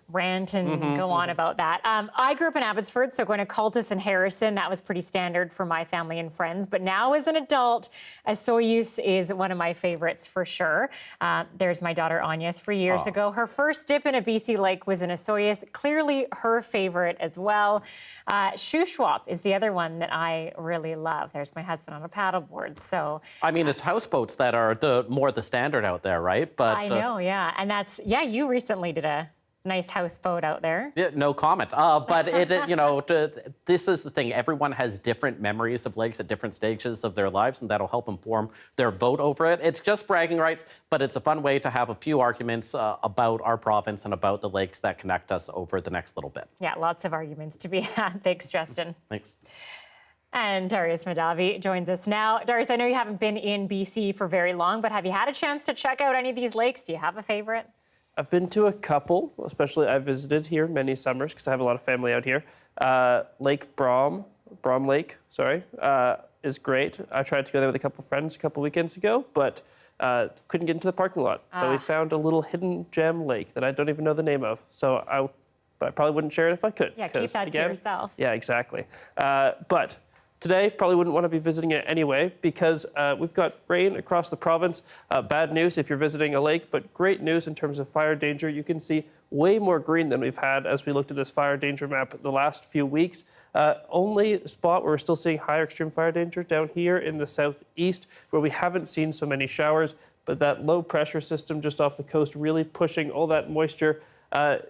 rant and go on about that. I grew up in Abbotsford, so going to Cultus and Harrison, that was pretty standard for my family and friends. But now as an adult, Soyuz is one of my favorites for sure. There's my daughter Anya 3 years ago. Her first dip in a BC lake was in Soyuz, clearly her favorite as well. Shuswap is the other one that I really love. There's my husband on a paddleboard. So I mean, it's houseboats that are more the standard out there, right? But I know, yeah. And you recently did a nice houseboat out there. Yeah, no comment. But this is the thing. Everyone has different memories of lakes at different stages of their lives, and that'll help inform their vote over it. It's just bragging rights, but it's a fun way to have a few arguments about our province and about the lakes that connect us over the next little bit. Yeah, lots of arguments to be had. Thanks, Justin. Thanks. And Darius Madavi joins us now. Darius, I know you haven't been in BC for very long, but have you had a chance to check out any of these lakes? Do you have a favorite? I've been to a couple, especially I visited here many summers because I have a lot of family out here. Lake Brom Lake, is great. I tried to go there with a couple friends a couple weekends ago, but couldn't get into the parking lot. So we found a little hidden gem lake that I don't even know the name of. But I probably wouldn't share it if I could. Yeah, keep that to yourself. Yeah, exactly. But today, probably wouldn't want to be visiting it anyway because we've got rain across the province. Bad news if you're visiting a lake, but great news in terms of fire danger. You can see way more green than we've had as we looked at this fire danger map the last few weeks. Only spot where we're still seeing higher extreme fire danger down here in the southeast, where we haven't seen so many showers, but that low pressure system just off the coast really pushing all that moisture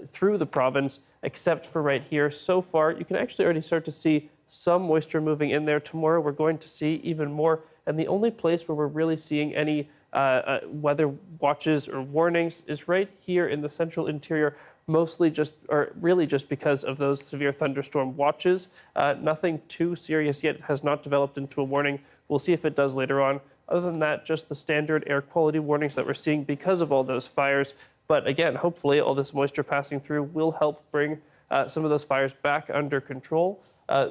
through the province, except for right here. So far, you can actually already start to see some moisture moving in there. Tomorrow, we're going to see even more. And the only place where we're really seeing any weather watches or warnings is right here in the central interior, mostly just, or really just because of those severe thunderstorm watches. Nothing too serious yet. It has not developed into a warning. We'll see if it does later on. Other than that, just the standard air quality warnings that we're seeing because of all those fires. But again, hopefully all this moisture passing through will help bring some of those fires back under control.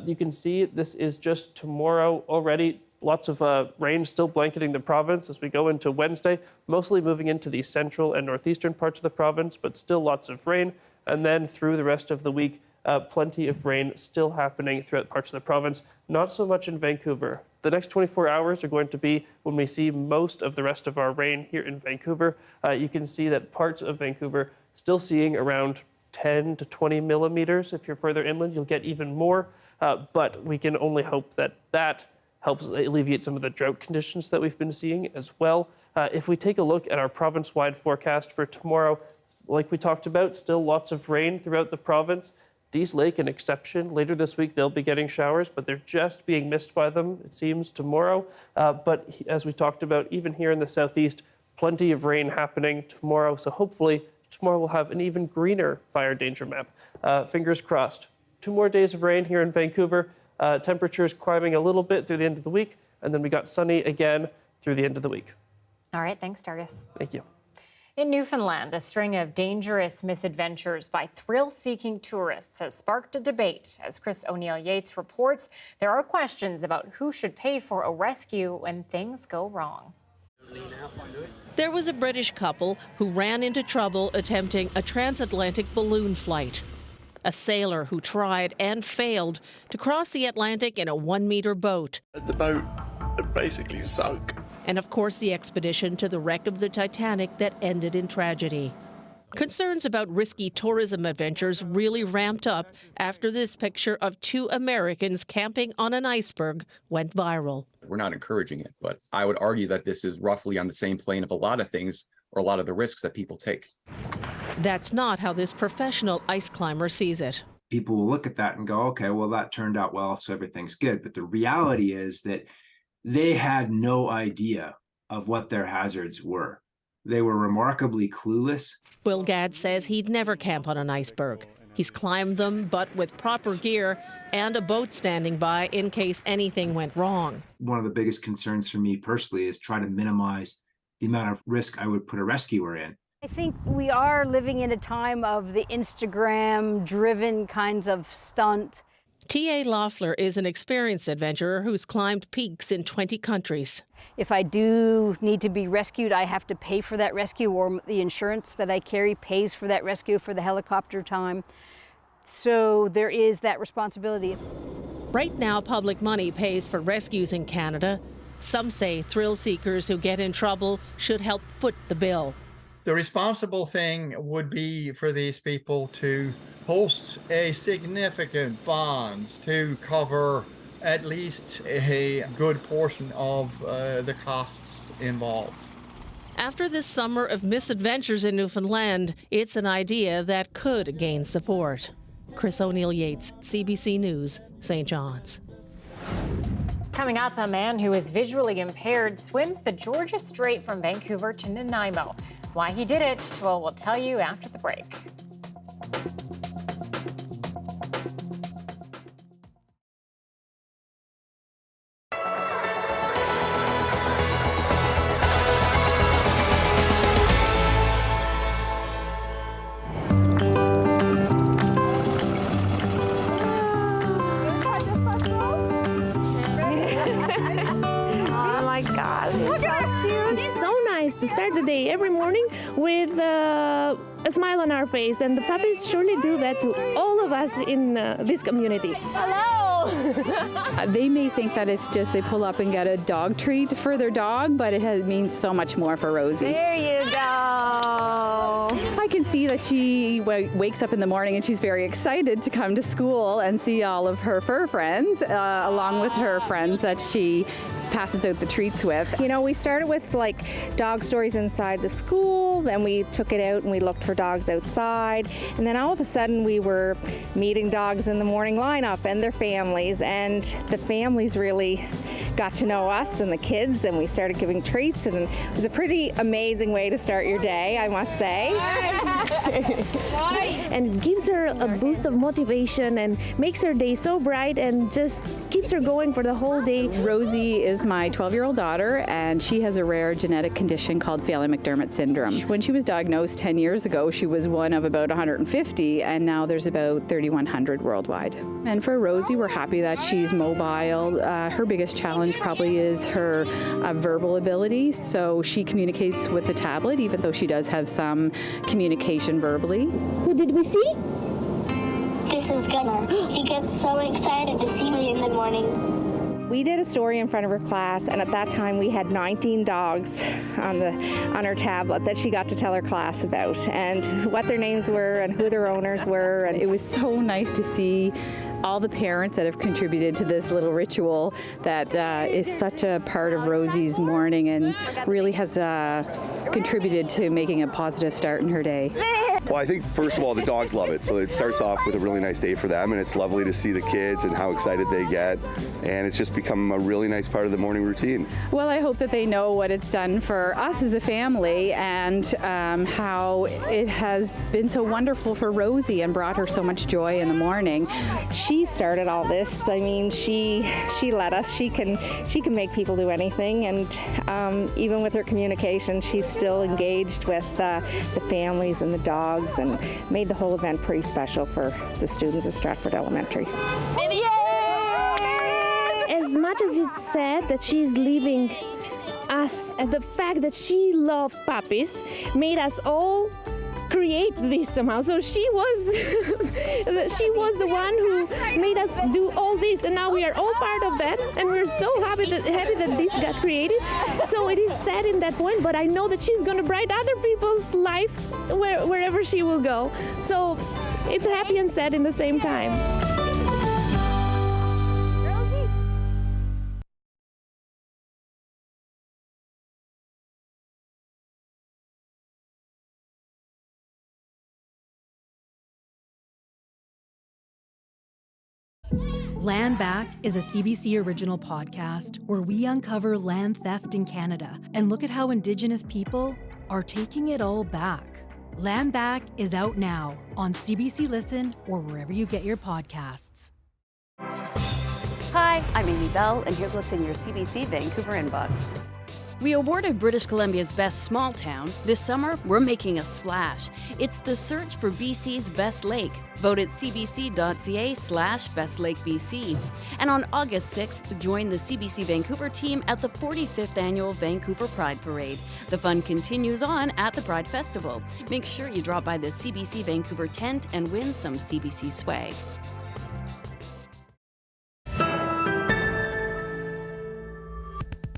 You can see this is just tomorrow already. Lots of rain still blanketing the province as we go into Wednesday, mostly moving into the central and northeastern parts of the province, but still lots of rain. And then through the rest of the week, plenty of rain still happening throughout parts of the province, not so much in Vancouver. The next 24 hours are going to be when we see most of the rest of our rain here in Vancouver. You can see that parts of Vancouver still seeing around 10 to 20 millimeters. If you're further inland, you'll get even more. But we can only hope that that helps alleviate some of the drought conditions that we've been seeing as well. If we take a look at our province-wide forecast for tomorrow, like we talked about, still lots of rain throughout the province. Dease Lake, an exception. Later this week, they'll be getting showers, but they're just being missed by them, it seems, tomorrow. But as we talked about, even here in the southeast, plenty of rain happening tomorrow. So hopefully tomorrow we'll have an even greener fire danger map. Fingers crossed. 2 more days of rain here in Vancouver. Temperatures climbing a little bit through the end of the week, and then we got sunny again through the end of the week. All right, thanks, Darius. Thank you. In Newfoundland, a string of dangerous misadventures by thrill-seeking tourists has sparked a debate. As Chris O'Neill-Yates reports, there are questions about who should pay for a rescue when things go wrong. There was a British couple who ran into trouble attempting a transatlantic balloon flight. A sailor who tried and failed to cross the Atlantic in a 1-meter boat. The boat basically sunk. And of course, the expedition to the wreck of the Titanic that ended in tragedy. Concerns about risky tourism adventures really ramped up after this picture of 2 Americans camping on an iceberg went viral. We're not encouraging it, but I would argue that this is roughly on the same plane of a lot of things or a lot of the risks that people take. That's not how this professional ice climber sees it. People will look at that and go, okay, well, that turned out well, so everything's good. But the reality is that they had no idea of what their hazards were. They were remarkably clueless. Will Gadd says he'd never camp on an iceberg. He's climbed them, but with proper gear and a boat standing by in case anything went wrong. One of the biggest concerns for me personally is trying to minimize the amount of risk I would put a rescuer in. I think we are living in a time of the Instagram-driven kinds of stunt. T.A. Loeffler is an experienced adventurer who's climbed peaks in 20 countries. If I do need to be rescued, I have to pay for that rescue, or the insurance that I carry pays for that rescue for the helicopter time. So there is that responsibility. Right now, public money pays for rescues in Canada. Some say thrill seekers who get in trouble should help foot the bill. The responsible thing would be for these people to post a significant bond to cover at least a good portion of the costs involved. After this summer of misadventures in Newfoundland, it's an idea that could gain support. Chris O'Neill-Yates, CBC News, St. John's. Coming up, a man who is visually impaired swims the Georgia Strait from Vancouver to Nanaimo. Why he did it, well, we'll tell you after the break. To start the day every morning with a smile on our face, and the puppies surely do that to all of us in this community. Hello! They may think that it's just they pull up and get a dog treat for their dog, but it means so much more for Rosie. There you go. Hi, can see that she wakes up in the morning and she's very excited to come to school and see all of her fur friends, along with her friends that she passes out the treats with. You know, we started with like dog stories inside the school, then we took it out and we looked for dogs outside, and then all of a sudden we were meeting dogs in the morning lineup and their families, and the families really got to know us and the kids, and we started giving treats, and it was a pretty amazing way to start your day, I must say. And it gives her a boost of motivation and makes her day so bright and just keeps her going for the whole day. Rosie is my 12-year-old daughter, and she has a rare genetic condition called Phelan-McDermott syndrome. When she was diagnosed 10 years ago, she was one of about 150, and now there's about 3,100 worldwide. And for Rosie, we're happy that she's mobile. Her biggest challenge probably is her verbal ability, so she communicates with the tablet, even though she does have some communication verbally. Who did we see? This is Gunnar. He gets so excited to see me in the morning. We did a story in front of her class, and at that time we had 19 dogs on her tablet that she got to tell her class about, and what their names were and who their owners were. And it was so nice to see all the parents that have contributed to this little ritual that is such a part of Rosie's morning and really has contributed to making a positive start in her day. Well, I think first of all, the dogs love it. So it starts off with a really nice day for them, and it's lovely to see the kids and how excited they get. And it's just become a really nice part of the morning routine. Well, I hope that they know what it's done for us as a family, and how it has been so wonderful for Rosie and brought her so much joy in the morning. She started all this. I mean, she let us. She can make people do anything, and even with her communication, she's still engaged with the families and the dogs, and made the whole event pretty special for the students at Stratford Elementary. As much as it's sad that she's leaving us, and the fact that she loved puppies made us all create this somehow. So she was the one who made us do all this, and now we are all part of that, and we're so happy that this got created. So it is sad in that point, but I know that she's going to brighten other people's life wherever she will go. So it's happy and sad in the same time. Land Back is a CBC original podcast where we uncover land theft in Canada and look at how Indigenous people are taking it all back. Land Back is out now on CBC Listen or wherever you get your podcasts. Hi, I'm Amy Bell, and here's what's in your CBC Vancouver inbox. We awarded British Columbia's Best Small Town. This summer, we're making a splash. It's the search for BC's best lake. Vote at cbc.ca/bestlakebc. And on August 6th, join the CBC Vancouver team at the 45th Annual Vancouver Pride Parade. The fun continues on at the Pride Festival. Make sure you drop by the CBC Vancouver tent and win some CBC swag.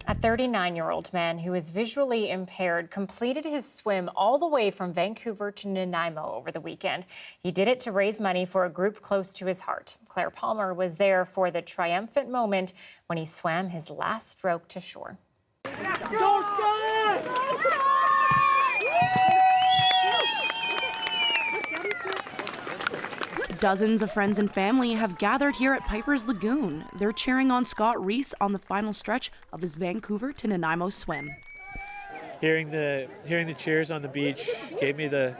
A 39-year-old man who is visually impaired completed his swim all the way from Vancouver to Nanaimo over the weekend. He did it to raise money for a group close to his heart. Claire Palmer was there for the triumphant moment when he swam his last stroke to shore. Dozens of friends and family have gathered here at Piper's Lagoon. They're cheering on Scott Reese on the final stretch of his Vancouver to Nanaimo swim. Hearing the cheers on the beach gave me the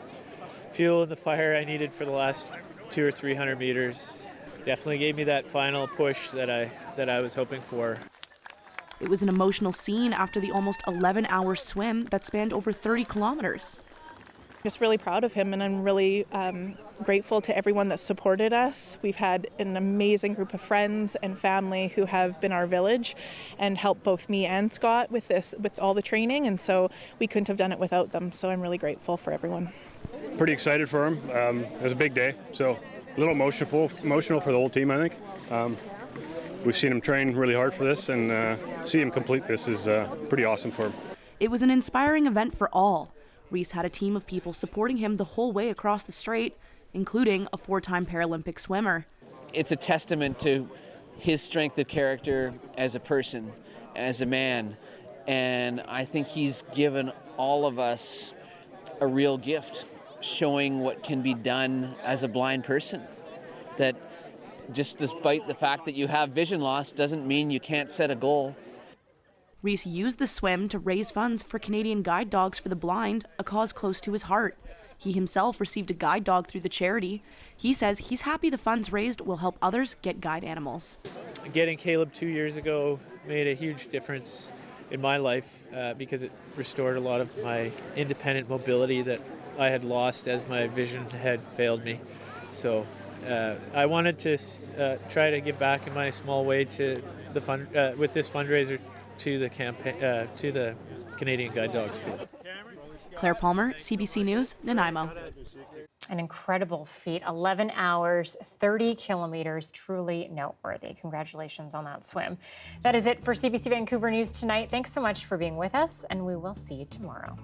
fuel and the fire I needed for the last 200 or 300 meters. Definitely gave me that final push that I was hoping for. It was an emotional scene after the almost 11-hour swim that spanned over 30 kilometers. Just really proud of him, and I'm really grateful to everyone that supported us. We've had an amazing group of friends and family who have been our village and helped both me and Scott with all the training, and so we couldn't have done it without them. So I'm really grateful for everyone. Pretty excited for him. It was a big day, so a little emotional for the whole team, I think. We've seen him train really hard for this, and see him complete this is pretty awesome for him. It was an inspiring event for all. Reese had a team of people supporting him the whole way across the strait, including a 4-time Paralympic swimmer. It's a testament to his strength of character as a person, as a man, and I think he's given all of us a real gift, showing what can be done as a blind person. That just despite the fact that you have vision loss doesn't mean you can't set a goal. Reese used the swim to raise funds for Canadian Guide Dogs for the Blind, a cause close to his heart. He himself received a guide dog through the charity. He says he's happy the funds raised will help others get guide animals. Getting Caleb 2 years ago made a huge difference in my life because it restored a lot of my independent mobility that I had lost as my vision had failed me. So I wanted to try to give back in my small way to the fund with this fundraiser to the campaign to the Canadian Guide Dogs field. Claire Palmer, CBC News, Nanaimo. An incredible feat, 11 hours, 30 kilometers, truly noteworthy. Congratulations on that swim. That is it for CBC Vancouver News tonight. Thanks so much for being with us, and we will see you tomorrow.